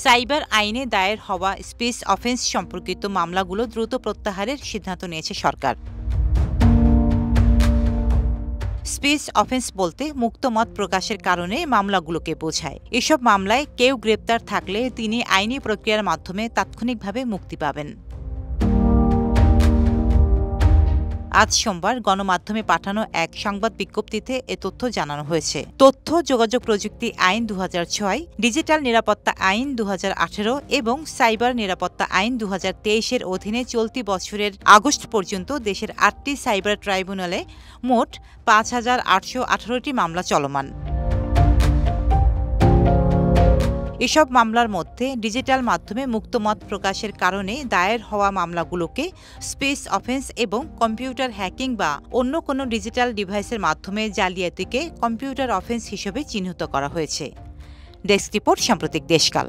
Cyber আইনে দায়ের হওয়া স্পেস অফেন্স সম্পর্কিত মামলাগুলো দ্রুত প্রত্যাহারের সিদ্ধান্ত নিয়েছে সরকার। স্পেস অফেন্স বলতে মুক্ত মত প্রকাশের কারণে মামলাগুলোকে বোঝায়। এসব মামলায় কেউ গ্রেপ্তার থাকলে তিনি আইনি প্রক্রিয়ার মাধ্যমে তাৎক্ষণিকভাবে মুক্তি পাবেন। আজ সোমবার গণমাধ্যমে পাঠানো এক সংবাদ বিজ্ঞপ্তিতে এ তথ্য জানানো হয়েছে। তথ্য যোগাযোগ প্রযুক্তি আইন ২০০৬, ডিজিটাল নিরাপত্তা আইন ২০১৮ এবং সাইবার নিরাপত্তা আইন ২০২৩-এর অধীনে চলতি বছরের আগস্ট পর্যন্ত দেশের ৮টি সাইবার ট্রাইব্যুনালে মোট ৫,৮১৮টি মামলা চলমান। এসব মামলার মধ্যে ডিজিটাল মাধ্যমে মুক্ত মত প্রকাশের কারণে দায়ের হওয়া মামলাগুলোকে স্পেস অফেন্স এবং কম্পিউটার হ্যাকিং বা অন্য কোনো ডিজিটাল ডিভাইসের মাধ্যমে জালিয়াতিকে কম্পিউটার অফেন্স হিসেবে চিহ্নিত করা হয়েছে। ডেস্ক রিপোর্ট, সাম্প্রতিক দেশকাল।